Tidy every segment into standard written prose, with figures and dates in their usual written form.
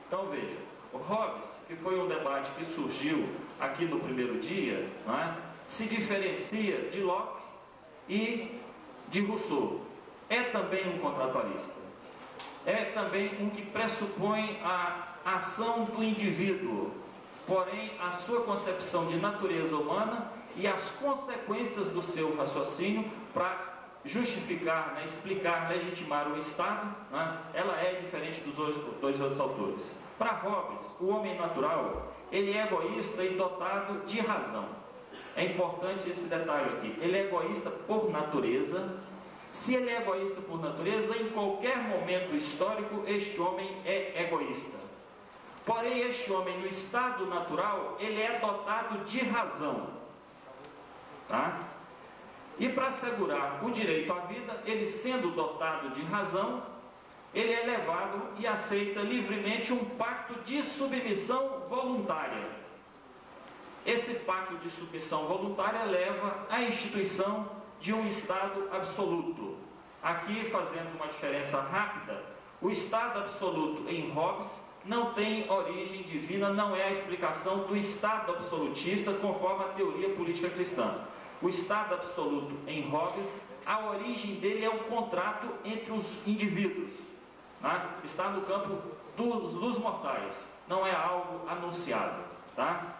Então veja, o Hobbes, que foi um debate que surgiu aqui no primeiro dia, não é? Se diferencia de Locke e de Rousseau. É também um contratualista. É também um que pressupõe a ação do indivíduo, porém a sua concepção de natureza humana e as consequências do seu raciocínio para justificar, né, explicar, legitimar o Estado, né, ela é diferente dos dois outros autores. Para Hobbes, o homem natural, ele é egoísta e dotado de razão. É importante esse detalhe aqui. Ele é egoísta por natureza. Se ele é egoísta por natureza, em qualquer momento histórico, este homem é egoísta. Porém, este homem, no estado natural, ele é dotado de razão. Tá? E para assegurar o direito à vida, ele sendo dotado de razão, ele é levado e aceita livremente um pacto de submissão voluntária. Esse pacto de submissão voluntária leva à instituição de um Estado absoluto. Aqui, fazendo uma diferença rápida, o Estado absoluto em Hobbes não tem origem divina, não é a explicação do Estado absolutista conforme a teoria política cristã. O Estado absoluto em Hobbes, a origem dele é um contrato entre os indivíduos, né? Está no campo dos mortais, não é algo anunciado, tá?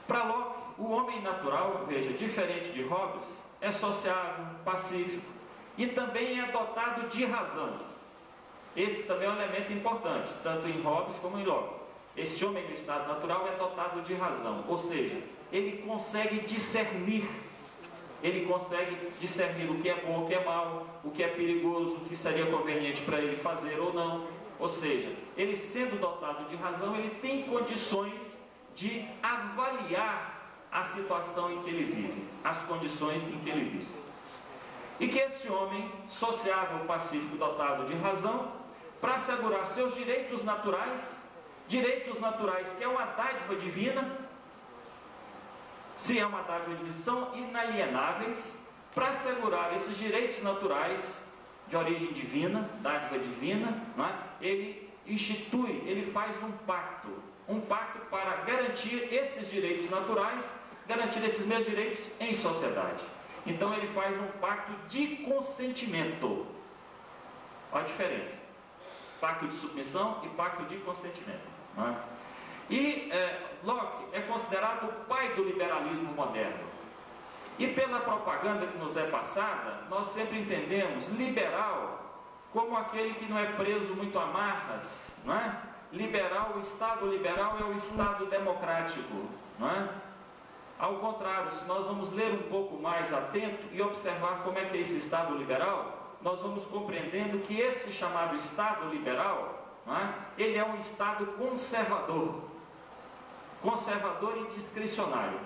Para Locke, o homem natural, veja, diferente de Hobbes, é sociável, pacífico e também é dotado de razão. Esse também é um elemento importante, tanto em Hobbes como em Locke. Esse homem no estado natural é dotado de razão, ou seja, ele consegue discernir o que é bom, o que é mal, o que é perigoso, o que seria conveniente para ele fazer ou não. Ou seja, ele sendo dotado de razão, ele tem condições de avaliar a situação em que ele vive, as condições em que ele vive. E que esse homem, sociável, pacífico, dotado de razão, para assegurar seus direitos naturais que é uma dádiva divina, se é uma dádiva divina, são inalienáveis. Para assegurar esses direitos naturais de origem divina, dádiva divina, não é? Ele institui, ele faz um pacto para garantir esses direitos naturais, garantir esses meus direitos em sociedade. Então ele faz um pacto de consentimento. Olha a diferença: pacto de submissão e pacto de consentimento, não é? E Locke é considerado o pai do liberalismo moderno. E pela propaganda que nos é passada, nós sempre entendemos liberal como aquele que não é preso muito a amarras, não é? Liberal, o Estado liberal é o Estado democrático, não é? Ao contrário, se nós vamos ler um pouco mais atento e observar como é que é esse Estado liberal, nós vamos compreendendo que esse chamado Estado liberal, não é? Ele é um Estado conservador e discricionário.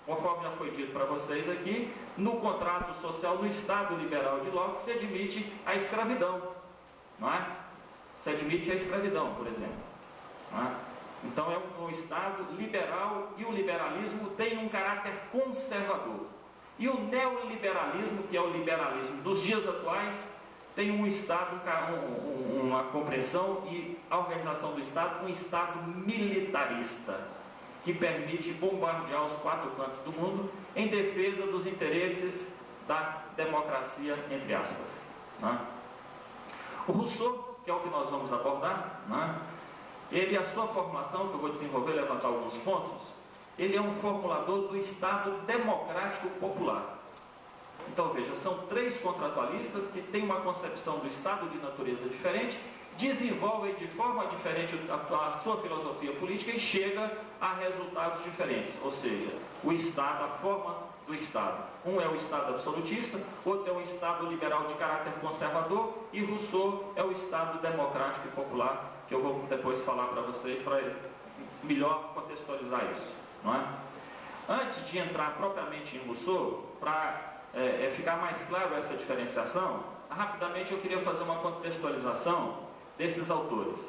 Conforme já foi dito para vocês aqui, no contrato social, no Estado liberal de Locke, se admite a escravidão, não é? Se admite a escravidão, por exemplo, não é? Então é um Estado liberal, e o liberalismo tem um caráter conservador. E o neoliberalismo, que é o liberalismo dos dias atuais, tem um Estado, uma compreensão e a organização do Estado, um Estado militarista, que permite bombardear os quatro cantos do mundo em defesa dos interesses da democracia, entre aspas, não é? O Rousseau, que é o que nós vamos abordar, não é? Ele, a sua formação, que eu vou desenvolver, levantar alguns pontos, ele é um formulador do Estado democrático popular. Então veja, são três contratualistas que têm uma concepção do Estado de natureza diferente, desenvolvem de forma diferente a sua filosofia política e chega a resultados diferentes. Ou seja, o Estado, a forma do Estado. Um é o Estado absolutista, outro é um Estado liberal de caráter conservador, e Rousseau é o Estado democrático e popular, que eu vou depois falar para vocês para melhor contextualizar isso, não é? Antes de entrar propriamente em Rousseau, para ficar mais claro essa diferenciação, rapidamente eu queria fazer uma contextualização desses autores,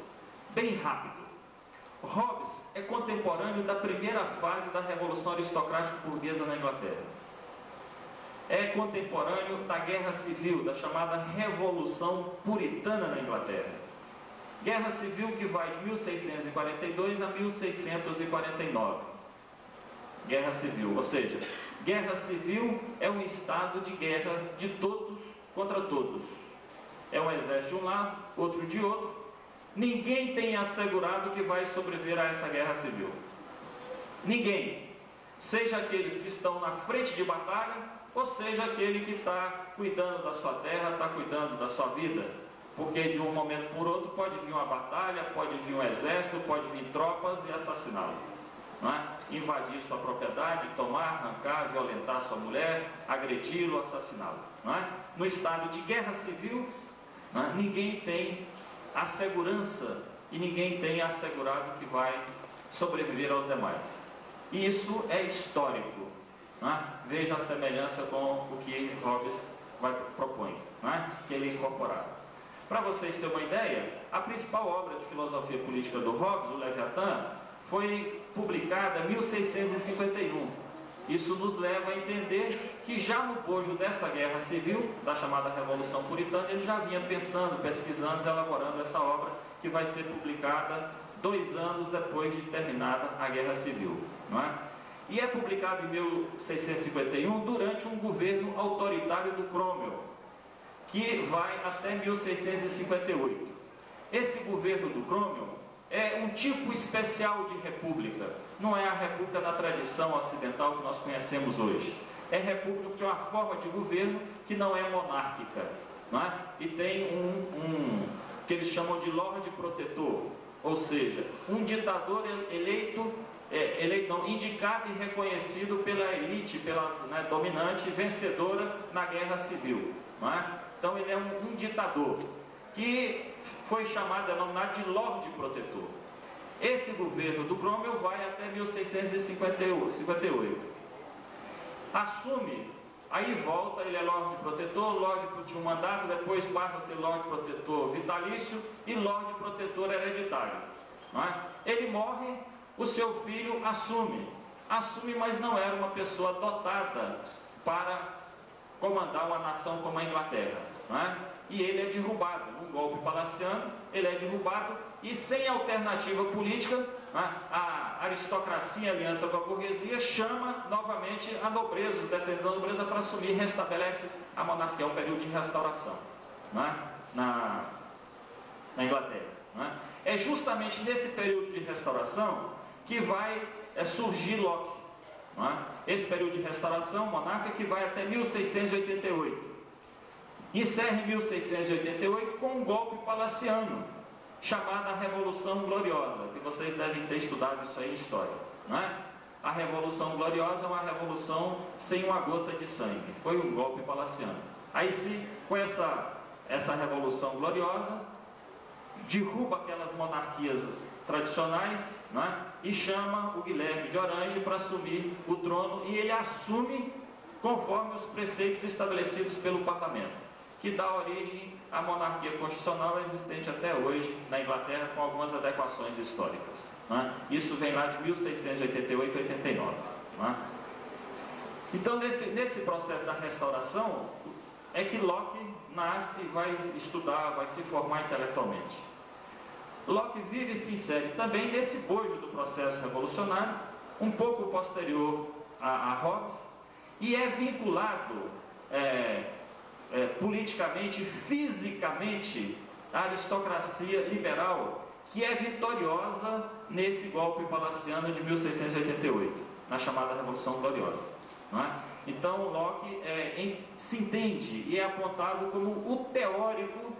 bem rápido. Hobbes é contemporâneo da primeira fase da Revolução Aristocrática Burguesa na Inglaterra. É contemporâneo da Guerra Civil, da chamada Revolução Puritana na Inglaterra. Guerra Civil que vai de 1642 a 1649. Guerra Civil, ou seja, Guerra Civil é um estado de guerra de todos contra todos. É um exército de um lado, outro de outro. Ninguém tem assegurado que vai sobreviver a essa guerra civil. Ninguém. Seja aqueles que estão na frente de batalha, ou seja aquele que está cuidando da sua terra, está cuidando da sua vida. Porque de um momento por outro pode vir uma batalha, pode vir um exército, pode vir tropas e assassiná-lo. Não é? Invadir sua propriedade, tomar, arrancar, violentar sua mulher, agredi-lo, assassiná-lo. Não é? No estado de guerra civil, não é? Ninguém tem a segurança e ninguém tem assegurado que vai sobreviver aos demais. E isso é histórico. Não é? Veja a semelhança com o que Hobbes propõe, não é? Que ele incorporado. Para vocês terem uma ideia, a principal obra de filosofia política do Hobbes, o Leviatã, foi publicada em 1651. Isso nos leva a entender que já no bojo dessa guerra civil, da chamada Revolução Puritana, ele já vinha pensando, pesquisando, elaborando essa obra, que vai ser publicada 2 anos depois de terminada a Guerra Civil. Não é? E é publicado em 1651 durante um governo autoritário do Cromwell, que vai até 1658. Esse governo do Cromwell é um tipo especial de república. Não é a república da tradição ocidental que nós conhecemos hoje. É república que é uma forma de governo que não é monárquica. Não é? E tem que eles chamam de Lorde Protetor. Ou seja, um ditador indicado e reconhecido pela elite, pela dominante, vencedora na guerra civil. Não é? Então ele é um ditador que foi denominado de Lorde Protetor. Esse governo do Cromwell vai até 1658. Assume, aí volta, ele é Lorde Protetor, Lorde de um mandato, depois passa a ser Lorde Protetor vitalício e Lorde Protetor hereditário. Não é? Ele morre, o seu filho assume, mas não era uma pessoa dotada para comandar uma nação como a Inglaterra. Não é? E ele é derrubado, num golpe palaciano, ele é derrubado e sem alternativa política, a aristocracia, a aliança com a burguesia, chama novamente a nobreza, os descendentes da nobreza para assumir e restabelece a monarquia, um período de restauração, não é? na Inglaterra. Não é? É justamente nesse período de restauração que vai surgir Locke. Não é? Esse período de restauração monarca que vai até 1688. Encerra em 1688 com um golpe palaciano, chamado a Revolução Gloriosa, que vocês devem ter estudado isso aí em história. Não é? A Revolução Gloriosa é uma revolução sem uma gota de sangue, foi um golpe palaciano. Aí sim, com essa Revolução Gloriosa, derruba aquelas monarquias tradicionais, não é? E chama o Guilherme de Orange para assumir o trono, e ele assume conforme os preceitos estabelecidos pelo parlamento, que dá origem à monarquia constitucional existente até hoje na Inglaterra, com algumas adequações históricas. Não é? Isso vem lá de 1688 e 89. Não é? Então, nesse processo da restauração, é que Locke nasce, vai estudar, vai se formar intelectualmente. Locke vive e se insere também nesse bojo do processo revolucionário, um pouco posterior a Hobbes, e é vinculado politicamente, fisicamente, à aristocracia liberal, que é vitoriosa nesse golpe palaciano de 1688, na chamada Revolução Gloriosa. Não é? Então Locke se entende e é apontado como o teórico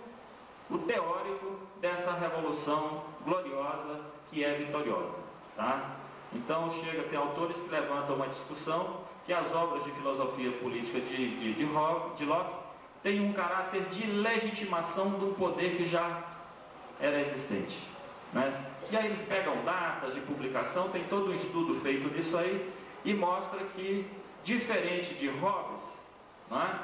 dessa Revolução Gloriosa que é vitoriosa. Tá? Então tem autores que levantam uma discussão que as obras de filosofia política de Locke têm um caráter de legitimação de um poder que já era existente. Né? E aí eles pegam datas de publicação, tem todo um estudo feito nisso aí, e mostra que, diferente de Hobbes, né,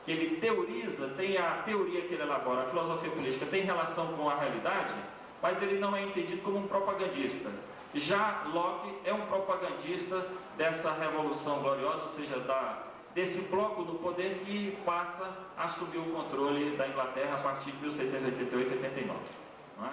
que ele teoriza, tem a teoria que ele elabora, a filosofia política tem relação com a realidade, mas ele não é entendido como um propagandista. Já Locke é um propagandista dessa Revolução Gloriosa, ou seja, desse bloco do poder que passa a assumir o controle da Inglaterra a partir de 1688 e 89. Não é?